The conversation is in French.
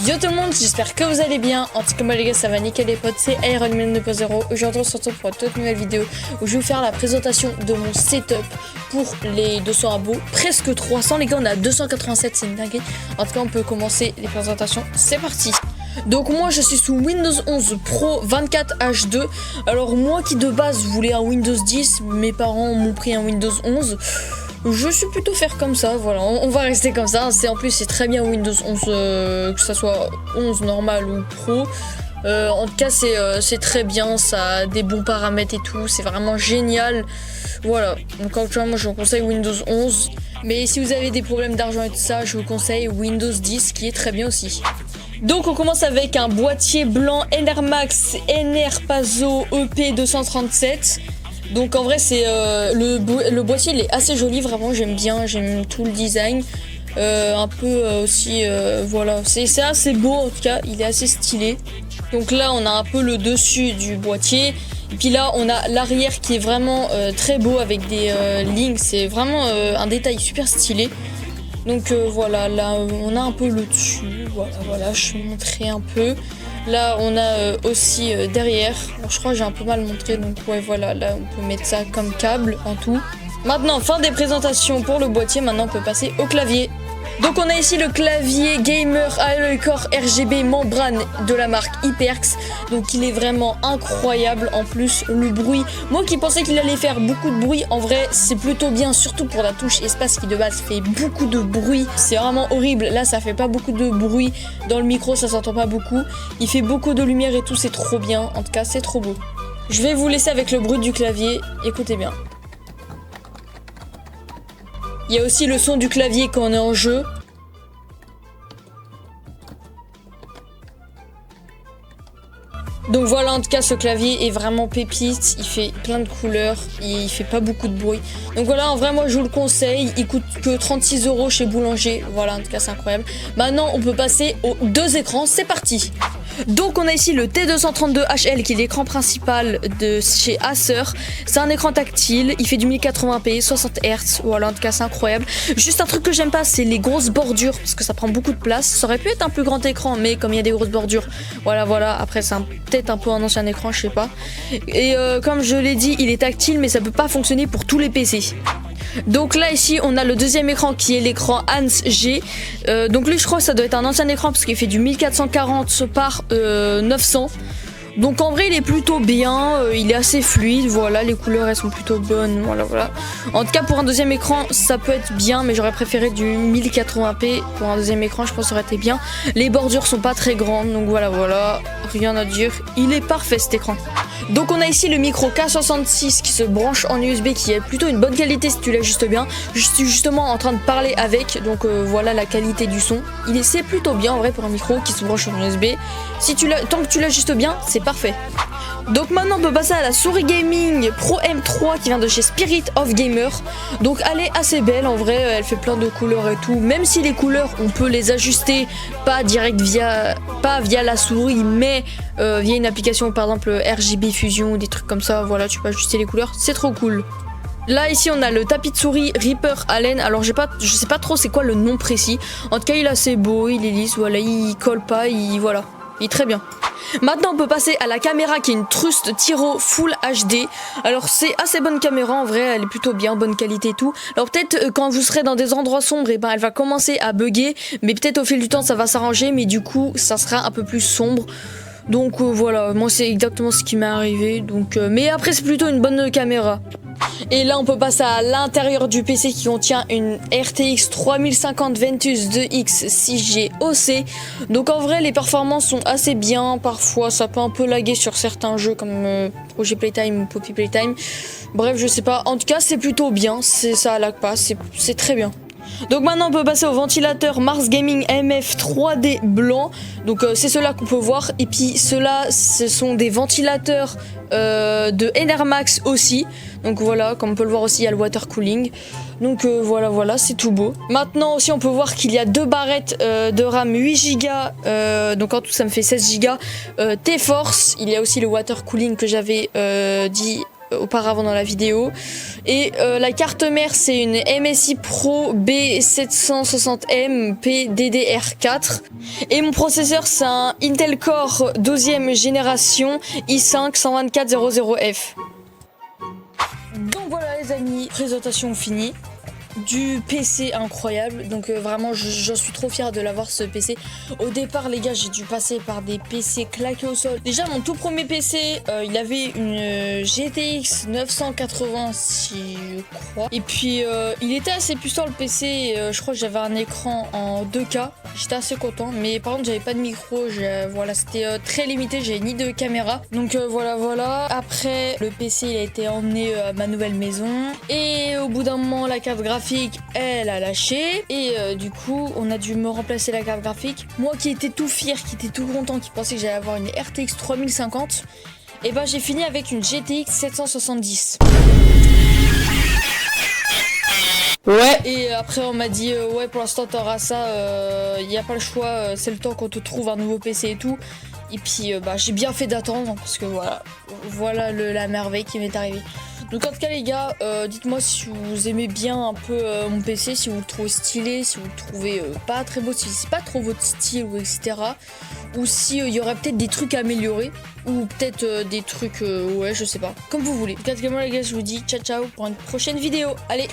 Yo tout le monde, j'espère que vous allez bien. En tout cas moi les gars, ça va nickel les potes, c'est Ironman 2.0. Aujourd'hui on se retrouve pour une toute nouvelle vidéo où je vais vous faire la présentation de mon setup pour les 200 abos. Presque 300 les gars, on a 287, c'est une dinguerie. En tout cas on peut commencer les présentations, c'est parti. Donc moi je suis sous Windows 11 Pro 24H2. Alors moi qui de base voulais un Windows 10, mes parents m'ont pris un Windows 11. Je suis plutôt faire comme ça, voilà, on va rester comme ça. En plus c'est très bien Windows 11, que ça soit 11 normal ou Pro. En tout cas c'est très bien, ça a des bons paramètres et tout, c'est vraiment génial. Voilà, donc actuellement moi je vous conseille Windows 11. Mais si vous avez des problèmes d'argent et tout ça, je vous conseille Windows 10 qui est très bien aussi. Donc on commence avec un boîtier blanc Enermax NR Pazo EP237. Donc en vrai c'est le boîtier il est assez joli, vraiment j'aime bien, j'aime tout le design. Un peu aussi voilà, c'est assez beau en tout cas, il est assez stylé. Donc là on a un peu le dessus du boîtier. Et puis là on a l'arrière qui est vraiment très beau avec des lignes, c'est vraiment un détail super stylé. Donc voilà, là on a un peu le dessus, voilà, je vais montrer un peu. Là on a aussi derrière, alors, je crois que j'ai un peu mal montré, donc ouais voilà, là on peut mettre ça comme câble en tout. Maintenant fin des présentations pour le boîtier, maintenant on peut passer au clavier. Donc on a ici le clavier gamer Alloy Core RGB membrane de la marque HyperX. Donc il est vraiment incroyable, en plus le bruit. Moi qui pensais qu'il allait faire beaucoup de bruit, en vrai c'est plutôt bien, surtout pour la touche espace qui de base fait beaucoup de bruit. C'est vraiment horrible, là ça fait pas beaucoup de bruit dans le micro, ça s'entend pas beaucoup. Il fait beaucoup de lumière et tout, c'est trop bien, en tout cas c'est trop beau. Je vais vous laisser avec le bruit du clavier, écoutez bien. Il y a aussi le son du clavier quand on est en jeu. Donc voilà, en tout cas ce clavier est vraiment pépite, il fait plein de couleurs, il fait pas beaucoup de bruit. Donc voilà, en vrai moi je vous le conseille, il coûte que 36 € chez Boulanger, voilà en tout cas c'est incroyable. Maintenant on peut passer aux deux écrans, c'est parti. Donc on a ici le T232HL qui est l'écran principal de chez Acer. C'est un écran tactile, il fait du 1080p, 60 Hz, voilà en tout cas c'est incroyable. Juste un truc que j'aime pas, c'est les grosses bordures parce que ça prend beaucoup de place. Ça aurait pu être un plus grand écran, mais comme il y a des grosses bordures, voilà, après c'est peut-être un peu un ancien écran, je sais pas. Et comme je l'ai dit, il est tactile mais ça peut pas fonctionner pour tous les PC. Donc là ici on a le deuxième écran qui est l'écran Hans G. Donc lui je crois que ça doit être un ancien écran parce qu'il fait du 1440 par 900. Donc en vrai il est plutôt bien, il est assez fluide, voilà, les couleurs elles sont plutôt bonnes, voilà. En tout cas pour un deuxième écran ça peut être bien, mais j'aurais préféré du 1080p pour un deuxième écran, je pense que ça aurait été bien. Les bordures sont pas très grandes, donc voilà, rien à dire, il est parfait cet écran. Donc on a ici le micro K66 qui se branche en USB, qui est plutôt une bonne qualité si tu l'ajustes bien. Je suis justement en train de parler avec, donc voilà la qualité du son. C'est plutôt bien en vrai pour un micro qui se branche en USB. Tant que tu l'ajustes bien, c'est parfait. Donc maintenant on peut passer à la souris gaming Pro M3 qui vient de chez Spirit of Gamer. Donc elle est assez belle en vrai, elle fait plein de couleurs et tout. Même si les couleurs on peut les ajuster pas via la souris, mais via une application par exemple RGB Fusion ou des trucs comme ça. Voilà, tu peux ajuster les couleurs, c'est trop cool. Là ici on a le tapis de souris Reaper Allen. Alors je sais pas trop c'est quoi le nom précis. En tout cas il est assez beau, il est lisse, voilà, il colle pas, voilà, il est très bien. Maintenant on peut passer à la caméra qui est une Trust Tiro Full HD. Alors c'est assez bonne caméra en vrai, elle est plutôt bien, bonne qualité et tout. Alors peut-être quand vous serez dans des endroits sombres, et ben elle va commencer à bugger, mais peut-être au fil du temps ça va s'arranger, mais du coup ça sera un peu plus sombre. Donc voilà, moi c'est exactement ce qui m'est arrivé. Donc mais après c'est plutôt une bonne caméra. Et là on peut passer à l'intérieur du PC qui contient une RTX 3050 Ventus 2X 6G OC. Donc en vrai les performances sont assez bien, parfois ça peut un peu laguer sur certains jeux comme Projet Playtime ou Poppy Playtime. Bref je sais pas, en tout cas c'est plutôt bien, ça lag pas, c'est très bien. Donc maintenant on peut passer au ventilateur Mars Gaming MF 3D blanc. Donc c'est ceux-là qu'on peut voir. Et puis ceux-là ce sont des ventilateurs de Enermax aussi. Donc voilà, comme on peut le voir aussi il y a le water cooling. Donc voilà, c'est tout beau. Maintenant aussi on peut voir qu'il y a deux barrettes de RAM 8 Go. Donc en tout ça me fait 16 Go. T-Force, il y a aussi le water cooling que j'avais dit auparavant dans la vidéo. Et la carte mère, c'est une MSI Pro B760M PDDR4. Et mon processeur, c'est un Intel Core 12e génération i5 12400F. Donc voilà les amis, présentation finie. Du PC incroyable, donc vraiment j'en suis trop fière de l'avoir ce PC. Au départ les gars, j'ai dû passer par des PC claqués au sol. Déjà mon tout premier PC, il avait une GTX 980 si je crois. Et puis il était assez puissant le PC, je crois que j'avais un écran en 2K. J'étais assez content, mais par contre j'avais pas de micro, voilà, c'était très limité, j'avais ni de caméra. Donc voilà. Après le PC il a été emmené à ma nouvelle maison. Et au bout d'un moment la carte graphique elle a lâché et du coup on a dû me remplacer la carte graphique. Moi qui étais tout fier, qui était tout content, qui pensait que j'allais avoir une RTX 3050, et ben j'ai fini avec une GTX 770. Ouais. Et après on m'a dit ouais pour l'instant t'auras ça, y a pas le choix, c'est le temps qu'on te trouve un nouveau PC et tout. Et puis j'ai bien fait d'attendre parce que voilà la merveille qui m'est arrivée. Donc en tout cas les gars, dites-moi si vous aimez bien un peu mon PC, si vous le trouvez stylé, si vous le trouvez pas très beau, si c'est pas trop votre style ou etc. Ou si y aurait peut-être des trucs à améliorer, ou peut-être des trucs, ouais je sais pas, comme vous voulez. En tout cas moi les gars, je vous dis ciao ciao pour une prochaine vidéo, allez.